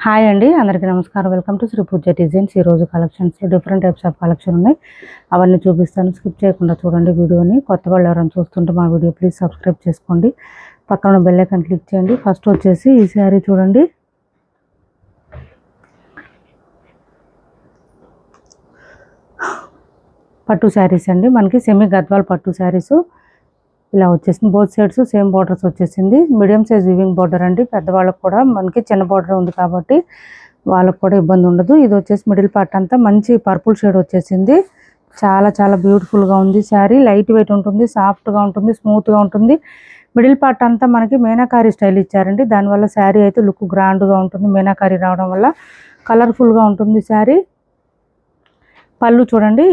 Hi అండి, అందరికీ నమస్కారం. Welcome to Shri Pooja designs. ఈరోజు కలెక్షన్స్లో డిఫరెంట్ టైప్స్ ఆఫ్ కలెక్షన్ ఉన్నాయి. అవన్నీ చూపిస్తాను, స్కిప్ చేయకుండా చూడండి వీడియోని. కొత్త వాళ్ళు ఎవరైనా చూస్తుంటే మా వీడియో ప్లీజ్ సబ్స్క్రైబ్ చేసుకోండి, పక్కన బెల్ ఐకాన్ క్లిక్ చేయండి. ఫస్ట్ వచ్చేసి ఈ శారీ చూడండి. పట్టు శారీస్ అండి, మనకి సెమీ గద్వాల్ పట్టు శారీస్ ఇలా వచ్చేసింది. బోత్ సైడ్స్ సేమ్ బార్డర్స్ వచ్చేసింది. మీడియం సైజ్ వివింగ్ బార్డర్ అండి. పెద్దవాళ్ళకి కూడా మనకి చిన్న బార్డర్ ఉంది కాబట్టి వాళ్ళకు కూడా ఇబ్బంది ఉండదు. ఇది వచ్చేసి మిడిల్ పార్ట్ అంతా మంచి పర్పుల్ షేడ్ వచ్చేసింది. చాలా చాలా బ్యూటిఫుల్గా ఉంది శారీ. లైట్ వెయిట్ ఉంటుంది, సాఫ్ట్గా ఉంటుంది, స్మూత్గా ఉంటుంది. మిడిల్ పార్ట్ అంతా మనకి మీనాకారి స్టైల్ ఇచ్చారండి. దానివల్ల శారీ అయితే లుక్ గ్రాండ్గా ఉంటుంది. మీనాకారి రావడం వల్ల కలర్ఫుల్గా ఉంటుంది శారీ. పళ్ళు చూడండి,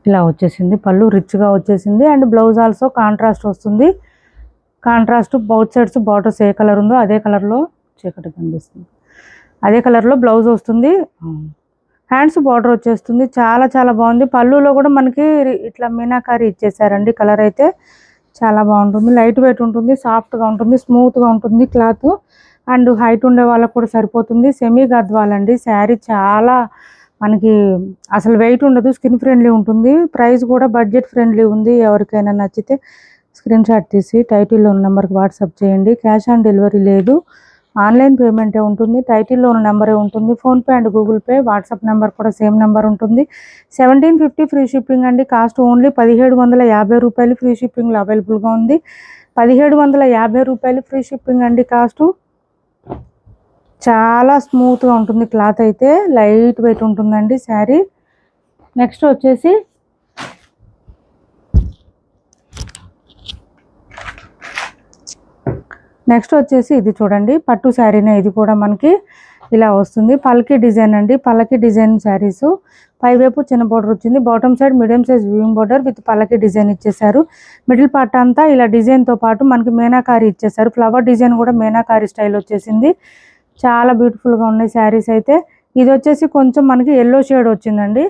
ఇలా వచ్చేసింది. పళ్ళు రిచ్గా వచ్చేసింది. అండ్ బ్లౌజ్ ఆల్సో కాంట్రాస్ట్ వస్తుంది. కాంట్రాస్ట్ బౌత్ సైడ్స్ బార్డర్స్ ఏ కలర్ ఉందో అదే కలర్లో చీకటి కనిపిస్తుంది, అదే కలర్లో బ్లౌజ్ వస్తుంది. హ్యాండ్స్ బార్డర్ వచ్చేస్తుంది. చాలా చాలా బాగుంది. పళ్ళులో కూడా మనకి ఇట్లా మీనాకారి ఇచ్చేసారండి. కలర్ అయితే చాలా బాగుంటుంది. లైట్ వెయిట్ ఉంటుంది, సాఫ్ట్గా ఉంటుంది, స్మూత్గా ఉంటుంది క్లాత్. అండ్ హైట్ ఉండే వాళ్ళకు కూడా సరిపోతుంది. సెమీ గద్వాల్ అండి శారీ. చాలా మనకి అసలు వెయిట్ ఉండదు, స్కిన్ ఫ్రెండ్లీ ఉంటుంది. ప్రైస్ కూడా బడ్జెట్ ఫ్రెండ్లీ ఉంది. ఎవరికైనా నచ్చితే స్క్రీన్ షాట్ తీసి టైటిల్లో ఉన్న నెంబర్కి వాట్సాప్ చేయండి. క్యాష్ ఆన్ డెలివరీ లేదు, ఆన్లైన్ పేమెంటే ఉంటుంది. టైటిల్లో ఉన్న నెంబరే ఉంటుంది. PhonePe and Google pay, WhatsApp number కూడా సేమ్ నెంబర్ ఉంటుంది. 1750 ఫ్రీ షిప్పింగ్ అండి. కాస్ట్ ఓన్లీ 1750 రూపాయలు. ఫ్రీ షిప్పింగ్లో అవైలబుల్గా ఉంది. 1750 రూపాయలు ఫ్రీ షిప్పింగ్ అండి కాస్ట్. చాలా స్మూత్గా ఉంటుంది క్లాత్ అయితే, లైట్ వెయిట్ ఉంటుందండి శారీ. నెక్స్ట్ వచ్చేసి ఇది చూడండి, పట్టు శారీనే. ఇది కూడా మనకి ఇలా వస్తుంది. పల్కి డిజైన్ అండి. పల్లకి డిజైన్ శారీస్. పైవైపు చిన్న బార్డర్ వచ్చింది. Bottom side medium size weaving border with పల్లకి డిజైన్ ఇచ్చేసారు. మిడిల్ పార్ట్ అంతా ఇలా డిజైన్తో పాటు మనకి మీనాకారి ఇచ్చేసారు. ఫ్లవర్ డిజైన్ కూడా మీనాకారి స్టైల్ వచ్చేసింది. చాలా బ్యూటిఫుల్గా ఉన్నాయి శారీస్ అయితే. ఇది వచ్చేసి కొంచెం మనకి ఎల్లో షేడ్ వచ్చిందండి.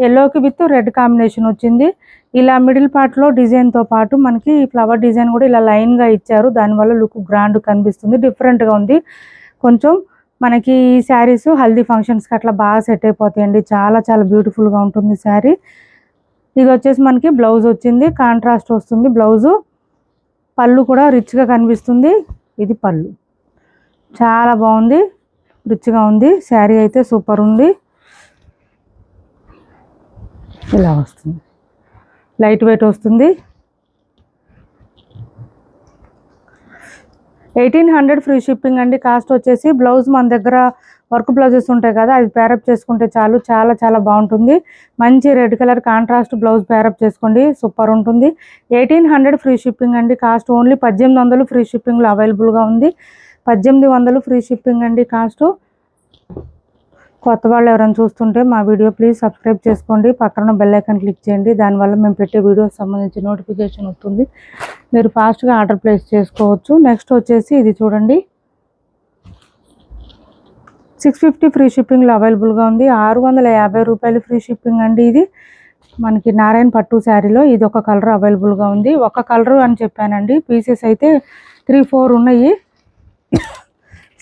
ఎల్లోకి విత్ రెడ్ కాంబినేషన్ వచ్చింది. ఇలా మిడిల్ పార్ట్లో డిజైన్తో పాటు మనకి ఫ్లవర్ డిజైన్ కూడా ఇలా లైన్గా ఇచ్చారు. దానివల్ల లుక్ గ్రాండ్ కనిపిస్తుంది, డిఫరెంట్గా ఉంది. కొంచెం మనకి ఈ శారీస్ హల్దీ ఫంక్షన్స్కి అట్లా బాగా సెట్ అయిపోతాయండి. చాలా చాలా బ్యూటిఫుల్గా ఉంటుంది శారీ. ఇది వచ్చేసి మనకి బ్లౌజ్ వచ్చింది, కాంట్రాస్ట్ వస్తుంది బ్లౌజు. పళ్ళు కూడా రిచ్గా కనిపిస్తుంది. ఇది పళ్ళు. చాలా బాగుంది, రిచ్గా ఉంది శారీ అయితే. సూపర్ ఉంది. ఇలా వస్తుంది, లైట్ వెయిట్ వస్తుంది. 1800 ఫ్రీ షిప్పింగ్ అండి. కాస్ట్ వచ్చేసి బ్లౌజ్ మన దగ్గర వర్క్ బ్లౌజెస్ ఉంటాయి కదా, అది పేరప్ చేసుకుంటే చాలు. చాలా చాలా బాగుంటుంది. మంచి red colour contrast blouse pair up చేసుకోండి, సూపర్ ఉంటుంది. 1800 ఫ్రీ షిప్పింగ్ అండి. కాస్ట్ ఓన్లీ 1800 ఫ్రీ షిప్పింగ్లో అవైలబుల్గా ఉంది. 1800 ఫ్రీ షిప్పింగ్ అండి కాస్ట్. కొత్త వాళ్ళు ఎవరైనా చూస్తుంటే మా వీడియో ప్లీజ్ సబ్స్క్రైబ్ చేసుకోండి, పక్కన బెల్ ఐకాన్ క్లిక్ చేయండి. దానివల్ల మేము పెట్టే వీడియోస్ సంబంధించి నోటిఫికేషన్ వస్తుంది. మీరు ఫాస్ట్గా ఆర్డర్ ప్లేస్ చేసుకోవచ్చు. నెక్స్ట్ వచ్చేసి ఇది చూడండి, 650 ఫ్రీ షిప్పింగ్లో అవైలబుల్గా ఉంది. 650 రూపాయలు ఫ్రీ షిప్పింగ్ అండి. ఇది మనకి నారాయణ పట్టు శారీలో ఇది ఒక కలర్ అవైలబుల్గా ఉంది. ఒక కలర్ అని చెప్పానండి, పీసెస్ అయితే 3-4 ఉన్నాయి.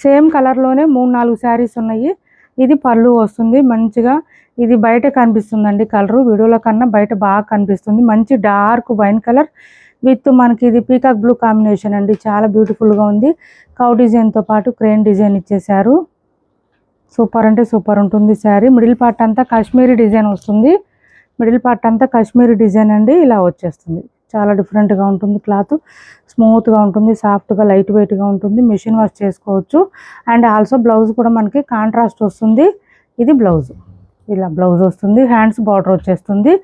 సేమ్ కలర్లోనే 3-4 శారీస్ ఉన్నాయి. ఇది పళ్ళు వస్తుంది మంచిగా. ఇది బయట కనిపిస్తుందండి కలరు, వీడియోలో కన్నా బయట బాగా కనిపిస్తుంది. మంచి డార్క్ వైన్ కలర్ విత్ మనకి ఇది పీకాక్ బ్లూ కాంబినేషన్ అండి. చాలా బ్యూటిఫుల్గా ఉంది. కౌ డిజైన్తో పాటు క్రేన్ డిజైన్ ఇచ్చేసారు. సూపర్ అంటే సూపర్ ఉంటుంది శారీ. మిడిల్ పార్ట్ అంతా కాశ్మీరీ డిజైన్ వస్తుంది. మిడిల్ పార్ట్ అంతా కాశ్మీరీ డిజైన్ అండి. ఇలా వచ్చేస్తుంది. చాలా డిఫరెంట్గా ఉంటుంది క్లాత్. స్మూత్గా ఉంటుంది, సాఫ్ట్గా, లైట్ వెయిట్గా ఉంటుంది. మెషిన్ వాష్ చేసుకోవచ్చు. అండ్ ఆల్సో బ్లౌజ్ కూడా మనకి కాంట్రాస్ట్ వస్తుంది. ఇది బ్లౌజ్, ఇలా బ్లౌజ్ వస్తుంది. హ్యాండ్స్ బార్డర్ వచ్చేస్తుంది.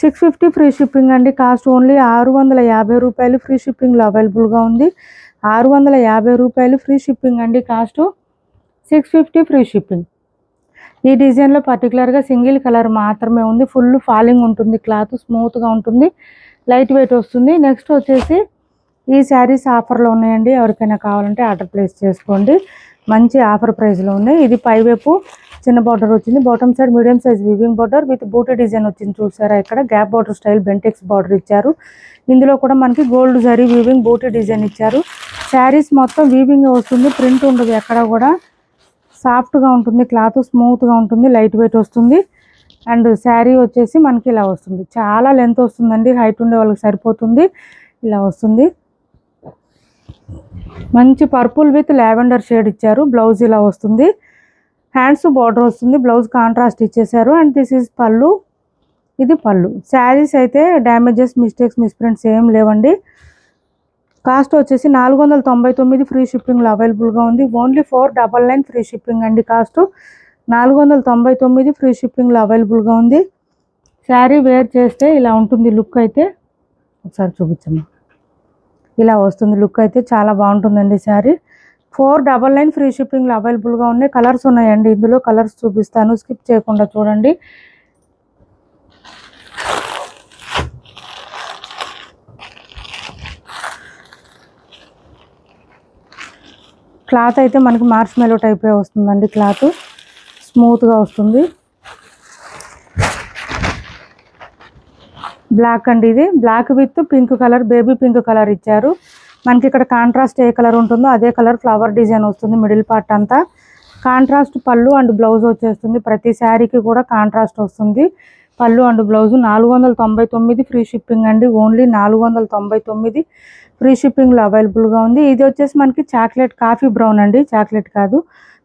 650 ఫ్రీ షిప్పింగ్ అండి. కాస్ట్ ఓన్లీ 650 రూపాయలు. ఫ్రీ షిప్పింగ్లో అవైలబుల్గా ఉంది. 650 రూపాయలు ఫ్రీ షిప్పింగ్ అండి కాస్ట్. 650 free shipping. ఈ డిజైన్లో పర్టికులర్గా సింగిల్ కలర్ మాత్రమే ఉంది. ఫుల్ ఫాలింగ్ ఉంటుంది క్లాత్, స్మూత్గా ఉంటుంది, లైట్ వెయిట్ వస్తుంది. నెక్స్ట్ వచ్చేసి ఈ శారీస్ ఆఫర్లో ఉన్నాయండి. ఎవరికైనా కావాలంటే ఆర్డర్ ప్లేస్ చేసుకోండి. మంచి ఆఫర్ ప్రైస్లో ఉన్నాయి. ఇది పైవైపు చిన్న బార్డర్ వచ్చింది. Bottom side medium size weaving border with buti design వచ్చింది. చూసారా, ఇక్కడ gap border style Bentex border ఇచ్చారు. ఇందులో కూడా మనకి gold zari weaving buti design ఇచ్చారు. శారీస్ మొత్తం వీవింగ్ వస్తుంది, ప్రింట్ ఉండదు ఎక్కడ కూడా, సాఫ్ట్గా ఉంటుంది, క్లాత్ స్మూత్గా ఉంటుంది, లైట్ వెయిట్ వస్తుంది. అండ్ శారీ వచ్చేసి మనకి ఇలా వస్తుంది, చాలా లెంత్ వస్తుందండి, హైట్ ఉండే వాళ్ళకి సరిపోతుంది. ఇలా వస్తుంది, మంచి పర్పుల్ విత్ లావెండర్ షేడ్ ఇచ్చారు. బ్లౌజ్ ఇలా వస్తుంది, హ్యాండ్స్ బార్డర్ వస్తుంది, బ్లౌజ్ కాంట్రాస్ట్ ఇచ్చేసారు. అండ్ దిస్ ఈజ్ పళ్ళు, ఇది పళ్ళు. శారీస్ అయితే డ్యామేజెస్, మిస్టేక్స్, మిస్ప్రింట్స్ ఏం లేవండి. కాస్ట్ వచ్చేసి 499 ఫ్రీ షిప్పింగ్లో అవైలబుల్గా ఉంది. ఓన్లీ 499 ఫ్రీ షిప్పింగ్ అండి. కాస్ట్ 499 ఫ్రీ షిప్పింగ్లో అవైలబుల్గా ఉంది. శారీ వేర్ చేస్తే ఇలా ఉంటుంది లుక్ అయితే, ఒకసారి చూపించమ్మా. ఇలా వస్తుంది లుక్ అయితే, చాలా బాగుంటుందండి శారీ. 499 ఫ్రీ షిప్పింగ్లో అవైలబుల్గా ఉన్నాయి. కలర్స్ ఉన్నాయండి, ఇందులో కలర్స్ చూపిస్తాను, స్కిప్ చేయకుండా చూడండి. క్లాత్ అయితే మనకి మార్చ్ మెలో టైపే వస్తుందండి, క్లాత్ స్మూత్గా వస్తుంది. బ్లాక్ అండి, ఇది black with pink colour, baby pink colour ఇచ్చారు. మనకి ఇక్కడ కాంట్రాస్ట్ ఏ కలర్ ఉంటుందో అదే కలర్ ఫ్లవర్ డిజైన్ వస్తుంది. మిడిల్ పార్ట్ అంతా కాంట్రాస్ట్ పళ్ళు అండ్ బ్లౌజ్ వచ్చేస్తుంది. ప్రతి శారీకి కూడా కాంట్రాస్ట్ వస్తుంది pallu and blouse. 499 free shipping అండి, ఓన్లీ 499 ఫ్రీ షిప్పింగ్లో అవైలబుల్గా ఉంది. ఇది వచ్చేసి మనకి చాక్లెట్ కాఫీ బ్రౌన్ అండి, చాక్లెట్ కాదు,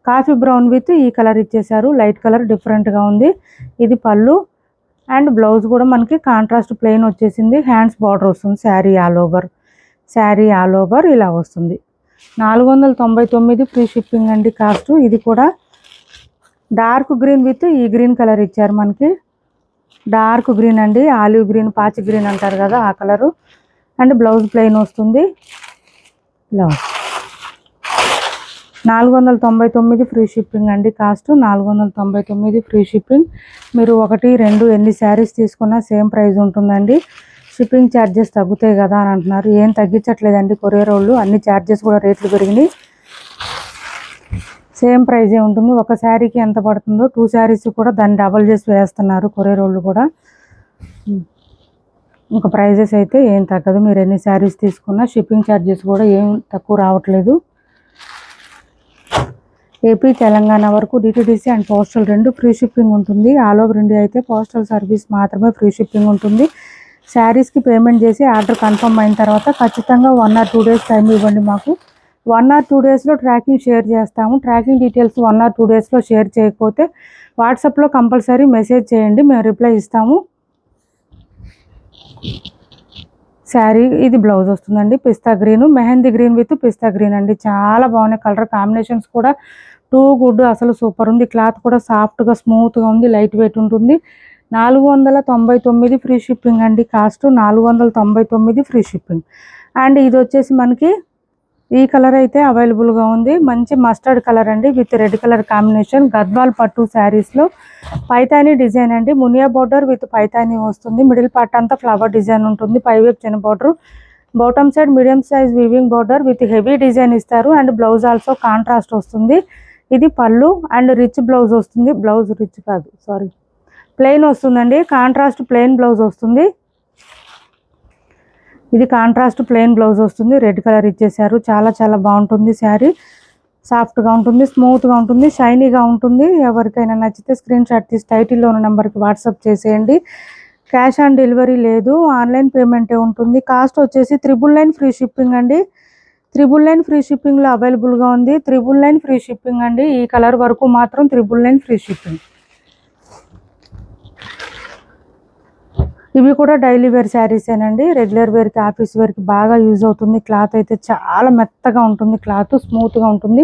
కాఫీ బ్రౌన్ విత్ ఈ కలర్ ఇచ్చేసారు, లైట్ కలర్ డిఫరెంట్గా ఉంది. ఇది పళ్ళు అండ్ బ్లౌజ్ కూడా మనకి కాంట్రాస్ట్ ప్లెయిన్ వచ్చేసింది, హ్యాండ్స్ బార్డర్ వస్తుంది. శారీ ఆల్ ఓవర్ ఇలా వస్తుంది. 499 ఫ్రీ షిప్పింగ్ అండి కాస్ట్. ఇది కూడా డార్క్ గ్రీన్ విత్ ఈ గ్రీన్ కలర్ ఇచ్చారు మనకి, డార్క్ గ్రీన్ అండి, ఆలివ్ గ్రీన్, పాచి గ్రీన్ అంటారు కదా ఆ కలరు. అండ్ బ్లౌజ్ ప్లెయిన్ వస్తుంది. ఇలా 499 ఫ్రీ షిప్పింగ్ అండి కాస్ట్. 499 free shipping. మీరు 1, 2 ఎన్ని శారీస్ తీసుకున్నా సేమ్ ప్రైస్ ఉంటుందండి. షిప్పింగ్ ఛార్జెస్ తగ్గుతాయి కదా అని అంటున్నారు, ఏం తగ్గించట్లేదండి కొరియర్ వాళ్ళు, అన్ని ఛార్జెస్ కూడా రేట్లు పెరిగినాయి, సేమ్ ప్రైజే ఉంటుంది. ఒక శారీకి ఎంత పడుతుందో 2 శారీస్ కూడా దాన్ని డబల్ చేసి వేస్తున్నారు కొరియర్ వాళ్ళు కూడా. ఇంకా ప్రైజెస్ అయితే ఏం తగ్గదు, మీరు ఎన్ని శారీస్ తీసుకున్నా షిప్పింగ్ ఛార్జెస్ కూడా ఏం తక్కువ రావట్లేదు. ఏపీ తెలంగాణ వరకు DTDC and postal 2 free shipping ఉంటుంది. ఆల్ ఓవర్ ఇండియా అయితే పోస్టల్ సర్వీస్ మాత్రమే ఫ్రీ షిప్పింగ్ ఉంటుంది. శారీస్కి పేమెంట్ చేసి ఆర్డర్ కన్ఫర్మ్ అయిన తర్వాత ఖచ్చితంగా 1 or 2 డేస్ టైం ఇవ్వండి మాకు. 1 or 2 డేస్లో ట్రాకింగ్ షేర్ చేస్తాము. ట్రాకింగ్ డీటెయిల్స్ 1 or 2 డేస్లో షేర్ చేయకపోతే వాట్సాప్లో కంపల్సరీ మెసేజ్ చేయండి, మేము రిప్లై ఇస్తాము. శారీ ఇది బ్లౌజ్ వస్తుందండి, pista green, mehndi green with pista green అండి, చాలా బాగున్నాయి కలర్ కాంబినేషన్స్ కూడా, టూ గుడ్, అసలు సూపర్ ఉంది. క్లాత్ కూడా సాఫ్ట్గా స్మూత్గా ఉంది, లైట్ వెయిట్ ఉంటుంది. 499 ఫ్రీ షిప్పింగ్ అండి కాస్ట్. 499 free shipping. అండ్ ఇది వచ్చేసి మనకి ఈ కలర్ అయితే అవైలబుల్గా ఉంది, మంచి మస్టర్డ్ కలర్ అండి with red colour combination. Gadwal పట్టు శారీస్లో పైతానీ డిజైన్ అండి, మునియా బార్డర్ విత్ పైతానీ వస్తుంది. మిడిల్ పార్ట్ అంతా ఫ్లవర్ డిజైన్ ఉంటుంది, పైవైపు చిన్న border, bottom side medium size weaving border with heavy design ఇస్తారు. అండ్ బ్లౌజ్ ఆల్సో కాంట్రాస్ట్ వస్తుంది. ఇది పళ్ళు అండ్ రిచ్ బ్లౌజ్ వస్తుంది, బ్లౌజ్ రిచ్ కాదు సారీ ప్లెయిన్ వస్తుందండి, కాంట్రాస్ట్ ప్లెయిన్ బ్లౌజ్ వస్తుంది. ఇది కాంట్రాస్ట్ ప్లెయిన్ బ్లౌజ్ వస్తుంది, రెడ్ కలర్ ఇచ్చేసారు. చాలా చాలా బాగుంటుంది శారీ, సాఫ్ట్గా ఉంటుంది, స్మూత్గా ఉంటుంది, షైనీగా ఉంటుంది. ఎవరికైనా నచ్చితే స్క్రీన్ షాట్ తీసి టైటిల్లో ఉన్న నెంబర్కి వాట్సాప్ చేసేయండి. క్యాష్ ఆన్ డెలివరీ లేదు, ఆన్లైన్ పేమెంటే ఉంటుంది. కాస్ట్ వచ్చేసి 999 ఫ్రీ షిప్పింగ్ అండి. 999 ఫ్రీ షిప్పింగ్లో అవైలబుల్గా ఉంది. 999 ఫ్రీ షిప్పింగ్ అండి, ఈ కలర్ వరకు మాత్రం 999 ఫ్రీ షిప్పింగ్. ఇవి కూడా డైలీ వేర్ శారీసేనండి, రెగ్యులర్ వేర్కి, ఆఫీస్ వేర్కి బాగా యూజ్ అవుతుంది. క్లాత్ అయితే చాలా మెత్తగా ఉంటుంది, క్లాత్ స్మూత్గా ఉంటుంది.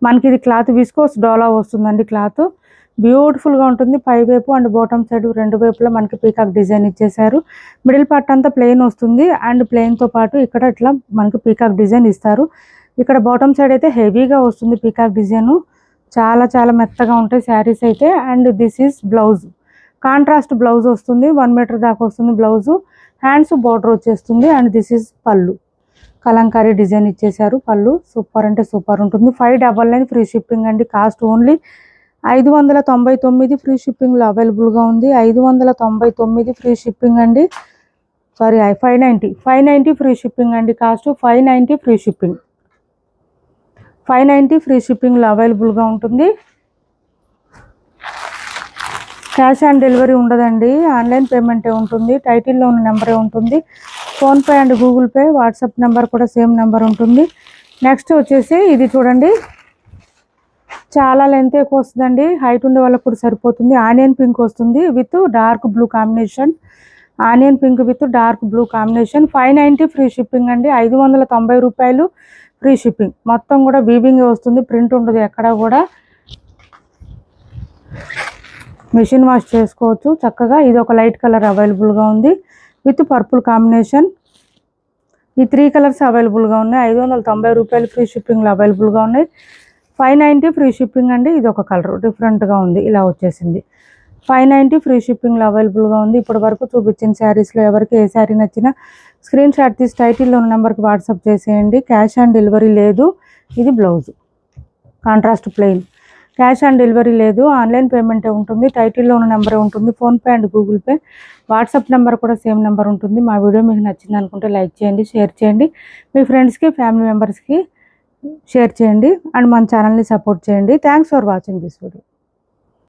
మనకి ఇది క్లాత్ విస్కోస్ డోలా వస్తుందండి, క్లాత్ బ్యూటిఫుల్గా ఉంటుంది. పై వైపు అండ్ బాటమ్ సైడ్ 2 వైపులా మనకి పీకాక్ డిజైన్ ఇచ్చేసారు. మిడిల్ పార్ట్ అంతా ప్లెయిన్ వస్తుంది అండ్ ప్లెయిన్తో పాటు ఇక్కడ ఇట్లా మనకి పీకాక్ డిజైన్ ఇస్తారు. ఇక్కడ బాటమ్ సైడ్ అయితే హెవీగా వస్తుంది పీకాక్ డిజైను, చాలా చాలా మెత్తగా ఉంటాయి శారీస్ అయితే. And this is blouse, contrast blouse వస్తుంది, 1 మీటర్ దాకా వస్తుంది బ్లౌజు. హ్యాండ్స్ బార్డర్ వచ్చేస్తుంది. అండ్ దిస్ ఈజ్ పళ్ళు, కలంకారీ డిజైన్ ఇచ్చేసారు. పళ్ళు సూపర్ అంటే సూపర్ ఉంటుంది. 599 ఫ్రీ షిప్పింగ్ అండి. కాస్ట్ ఓన్లీ 599 ఫ్రీ షిప్పింగ్లో అవైలబుల్గా ఉంది. 599 ఫ్రీ షిప్పింగ్ అండి, సారీ 590 ఫ్రీ షిప్పింగ్ అండి. Cost 590 free shipping. 590 ఫ్రీ షిప్పింగ్లో అవైలబుల్గా ఉంటుంది. క్యాష్ ఆన్ డెలివరీ ఉండదండి, ఆన్లైన్ పేమెంటే ఉంటుంది. టైటిల్లో ఉన్న నెంబరే ఉంటుంది. PhonePe and Google pay, WhatsApp number కూడా సేమ్ నెంబర్ ఉంటుంది. నెక్స్ట్ వచ్చేసి ఇది చూడండి, చాలా లెంత్ ఎక్కువ వస్తుందండి, హైట్ ఉండే వాళ్ళకి కూడా సరిపోతుంది. ఆనియన్ పింక్ వస్తుంది with dark blue combination. Onion pink with dark blue combination. 590 free shipping అండి. 590 రూపాయలు ఫ్రీ షిప్పింగ్. మొత్తం కూడా వీవింగ్ వస్తుంది, ప్రింట్ ఉండదు ఎక్కడ కూడా. మిషన్ వాష్ చేసుకోవచ్చు చక్కగా. ఇది ఒక లైట్ కలర్ అవైలబుల్గా ఉంది విత్ పర్పుల్ కాంబినేషన్. ఈ 3 కలర్స్ అవైలబుల్గా ఉన్నాయి. 590 రూపాయలు ఫ్రీ షిప్పింగ్లో అవైలబుల్గా ఉన్నాయి. 590 ఫ్రీ షిప్పింగ్ అండి. ఇది ఒక కలర్ డిఫరెంట్గా ఉంది, ఇలా వచ్చేసింది. 590 ఫ్రీ షిప్పింగ్లో అవైలబుల్గా ఉంది. ఇప్పటి వరకు చూపించిన శారీస్లో ఎవరికి ఏ శారీ నచ్చినా స్క్రీన్ షాట్ తీసి టైటిల్లో ఉన్న నెంబర్కి వాట్సాప్ చేసేయండి. క్యాష్ ఆన్ డెలివరీ లేదు. ఇది blouse contrast plain. Cash on delivery లేదు, ఆన్లైన్ పేమెంటే ఉంటుంది. టైటిల్లో ఉన్న నెంబరే ఉంటుంది. PhonePe and Google pay, WhatsApp number కూడా సేమ్ నెంబర్ ఉంటుంది. మా వీడియో మీకు నచ్చింది అనుకుంటే లైక్ చేయండి, షేర్ చేయండి, మీ ఫ్రెండ్స్కి ఫ్యామిలీ మెంబర్స్కి షేర్ చేయండి అండ్ మన ఛానల్ని సపోర్ట్ చేయండి. Thanks for watching this video.